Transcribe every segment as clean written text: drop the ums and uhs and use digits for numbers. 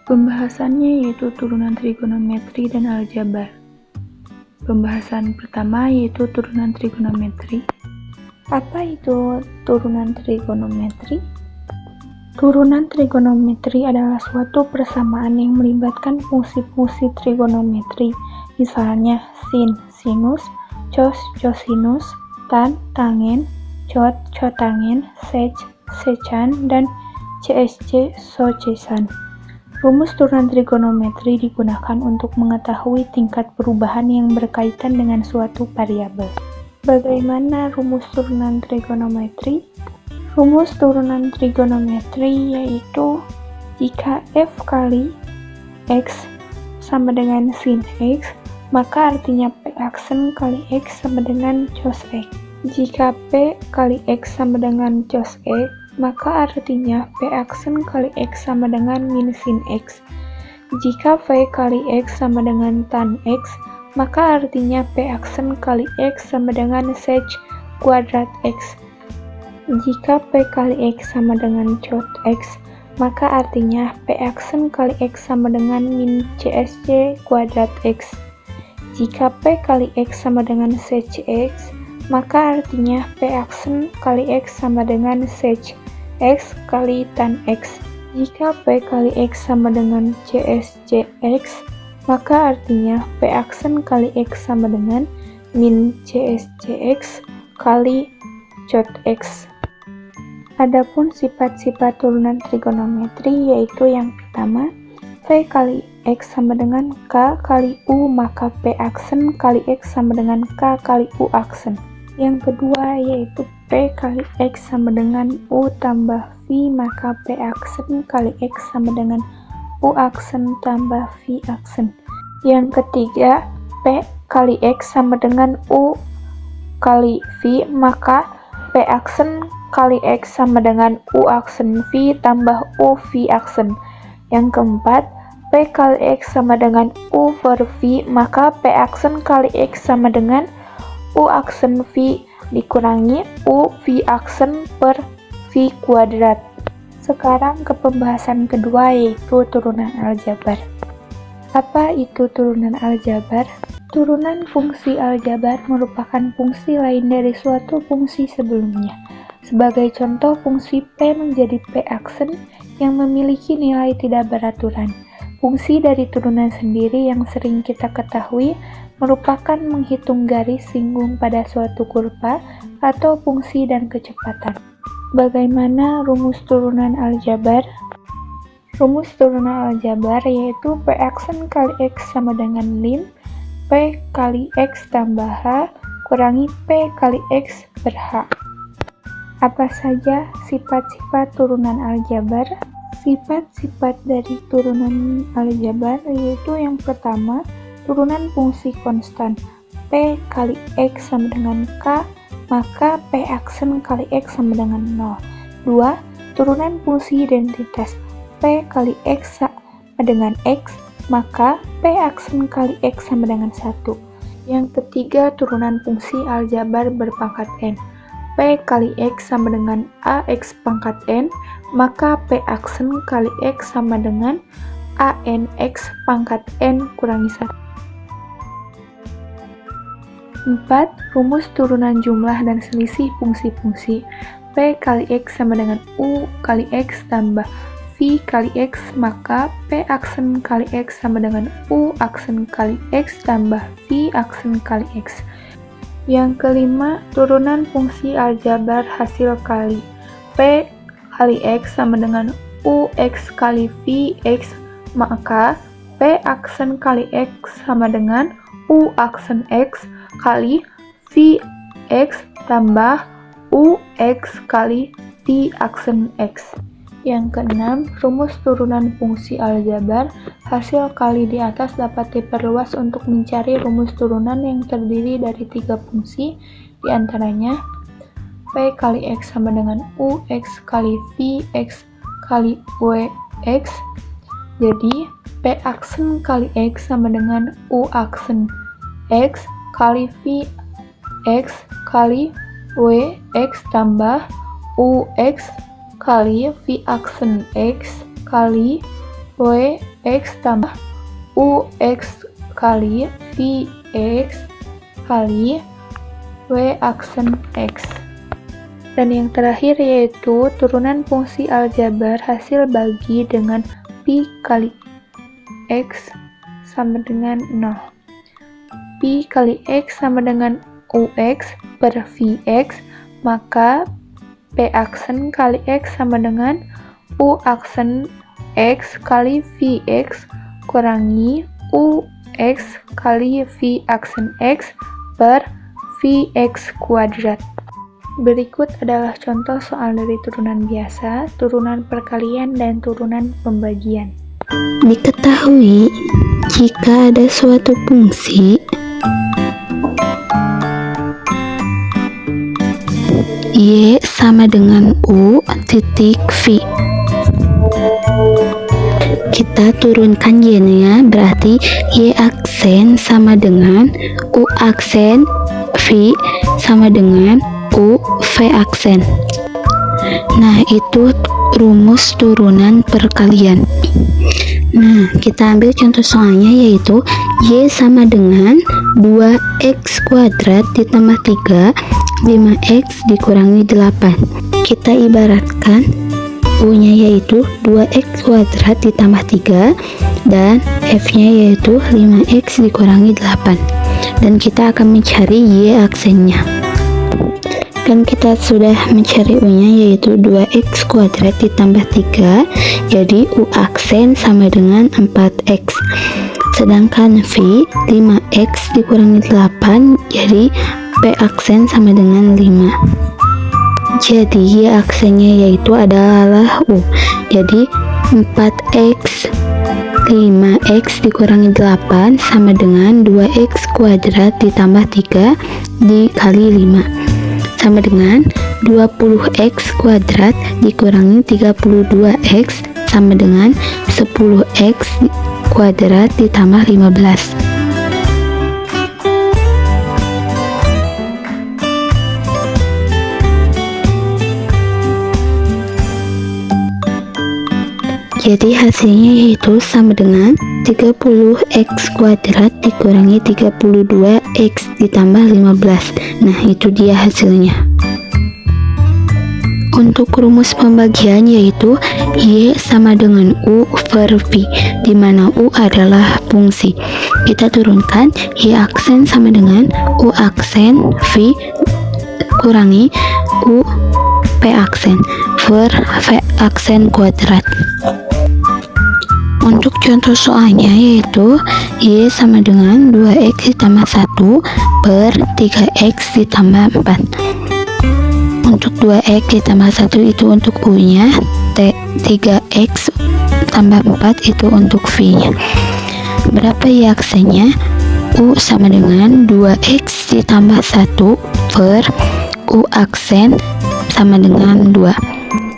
Pembahasannya yaitu turunan trigonometri dan aljabar. Pembahasan pertama yaitu turunan trigonometri. Apa itu turunan trigonometri? Turunan trigonometri adalah suatu persamaan yang melibatkan fungsi-fungsi trigonometri, misalnya sin, sinus, cos, cosinus, tan, tangen, cot, cotangen, sec, secan, dan csc, socesan. Rumus turunan trigonometri digunakan untuk mengetahui tingkat perubahan yang berkaitan dengan suatu variabel. Bagaimana rumus turunan trigonometri? Rumus turunan trigonometri yaitu jika f kali x sama dengan sin x, maka artinya p aksen kali x sama dengan cos x. Jika p kali x sama dengan cos x, maka artinya p aksen kali x sama dengan min sin x. Jika v kali x sama dengan tan x, maka artinya p aksen kali x sama dengan sec kuadrat x. Jika p kali x sama dengan cot x, maka artinya p aksen kali x sama dengan min csc kuadrat x. Jika p kali x sama dengan sec x, maka artinya p aksen kali x sama dengan sec x kali tan x. Jika p kali x sama dengan csc x, maka artinya p aksen kali x sama dengan min csc x kali cot x. Adapun sifat-sifat turunan trigonometri yaitu yang pertama, v kali x sama dengan k kali u, maka p aksen kali x sama dengan k kali u aksen. Yang kedua yaitu p kali x sama dengan u tambah v, maka p aksen kali x sama dengan u aksen tambah v aksen. Yang ketiga, p kali x sama dengan u kali v, maka p aksen kali x sama dengan u aksen v tambah u v aksen. Yang keempat, p kali x sama dengan u per v, maka p aksen kali x sama dengan u aksen v dikurangi u v aksen per v kuadrat. Sekarang ke pembahasan kedua yaitu turunan aljabar. Apa itu turunan aljabar? Turunan fungsi aljabar merupakan fungsi lain dari suatu fungsi sebelumnya. Sebagai contoh, fungsi p menjadi p aksen yang memiliki nilai tidak beraturan. Fungsi dari turunan sendiri yang sering kita ketahui merupakan menghitung garis singgung pada suatu kurva atau fungsi dan kecepatan. Bagaimana rumus turunan aljabar? Rumus turunan aljabar yaitu p aksen kali x sama dengan lim p kali x tambah h kurangi p kali x per h. Apa saja sifat-sifat turunan aljabar? Sifat-sifat dari turunan aljabar yaitu yang pertama, turunan fungsi konstan p kali x sama dengan k, maka p aksen kali x sama dengan 0. 2. Turunan fungsi identitas p kali x sama dengan x, maka p aksen kali x sama dengan 1. Yang ketiga, turunan fungsi aljabar berpangkat n. P kali x sama dengan ax pangkat n, maka p aksen kali x sama dengan anx pangkat n kurangi 1. 4. Rumus turunan jumlah dan selisih fungsi-fungsi. P kali x sama dengan u kali x tambah v kali x, maka p aksen kali x sama dengan u aksen kali x tambah v aksen kali x. Yang kelima, turunan fungsi aljabar hasil kali. P kali x sama dengan ux kali vx, maka p aksen kali x sama dengan u aksen x kali vx tambah ux kali v aksen x. Yang keenam, rumus turunan fungsi aljabar. Hasil kali di atas dapat diperluas untuk mencari rumus turunan yang terdiri dari 3 fungsi, di antaranya P kali X sama dengan UX kali VX kali WX. Jadi, P aksen kali X sama dengan U aksen X kali VX kali WX tambah UX kali V aksen X kali WX tambah UX kali VX kali W aksen X. Dan yang terakhir yaitu turunan fungsi aljabar hasil bagi dengan Pi kali X sama dengan 0. Pi kali X sama dengan UX per VX, maka P aksen kali X sama dengan U aksen X kali VX kurangi UX kali V aksen X per VX kuadrat. Berikut adalah contoh soal dari turunan biasa, turunan perkalian, dan turunan pembagian. Diketahui jika ada suatu fungsi Y sama dengan U titik V. Kita turunkan Y-nya, berarti Y aksen sama dengan U aksen V sama dengan U V aksen. Nah, itu rumus turunan perkalian. Nah, kita ambil contoh soalnya, yaitu Y sama dengan 2X kuadrat ditambah 3, 5X dikurangi 8. Kita ibaratkan U-nya yaitu 2X kuadrat ditambah 3 dan F-nya yaitu 5X dikurangi 8. Dan kita akan mencari Y aksennya. Dan kita sudah mencari U-nya yaitu 2X kuadrat ditambah 3, jadi U aksen sama dengan 4X. Sedangkan V 5X dikurangi 8, jadi P aksen sama dengan 5. Jadi Y aksennya yaitu adalah U. Jadi 4X 5X dikurangi 8 sama dengan 2X kuadrat ditambah 3 dikali 5 sama dengan 20X kuadrat dikurangi 32X sama dengan 10X kuadrat ditambah 15. Jadi hasilnya yaitu sama dengan 30X kuadrat dikurangi 32X ditambah 15. Nah, itu dia hasilnya. Untuk rumus pembagian yaitu Y sama dengan U per V, di mana U adalah fungsi. Kita turunkan Y aksen sama dengan U aksen V kurangi U P aksen per V aksen kuadrat. Untuk contoh soalnya yaitu Y sama dengan 2X ditambah 1 per 3X ditambah 4. Untuk 2X ditambah 1 itu untuk U-nya, 3X tambah 4 itu untuk V-nya. Berapa Y aksennya? U sama dengan 2X ditambah 1 per U aksen sama dengan 2.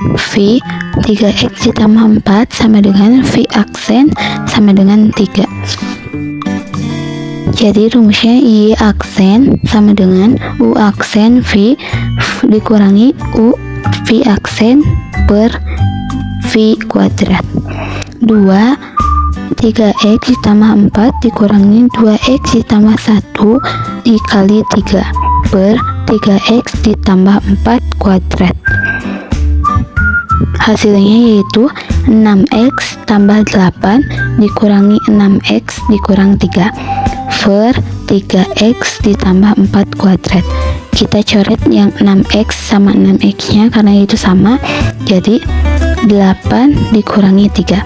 V 3X ditambah 4 sama dengan V aksen sama dengan 3. Jadi rumusnya Y aksen sama dengan U aksen V dikurangi U V aksen per V kuadrat. 2 3X ditambah 4 dikurangi 2X ditambah 1 dikali 3 per 3X ditambah 4 kuadrat. Hasilnya yaitu 6X tambah 8 dikurangi 6X dikurang 3 per 3X ditambah 4 kuadrat. Kita coret yang 6X sama 6X nya karena itu sama, jadi 8 dikurangi 3.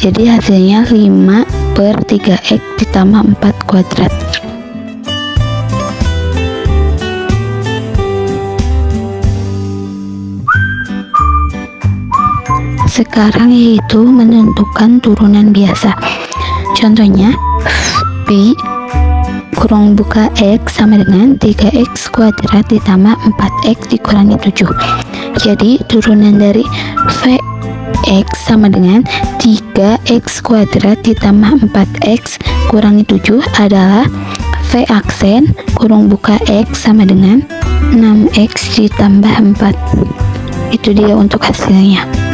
Jadi hasilnya 5 per 3X ditambah 4 kuadrat. sekarang, yaitu menentukan turunan biasa. Contohnya, V kurung buka X sama dengan 3X kuadrat ditambah 4X dikurangi 7. Jadi turunan dari Vx sama dengan 3X kuadrat ditambah 4X kurangi 7 adalah V aksen kurung buka X sama dengan 6X ditambah 4. Itu dia untuk hasilnya.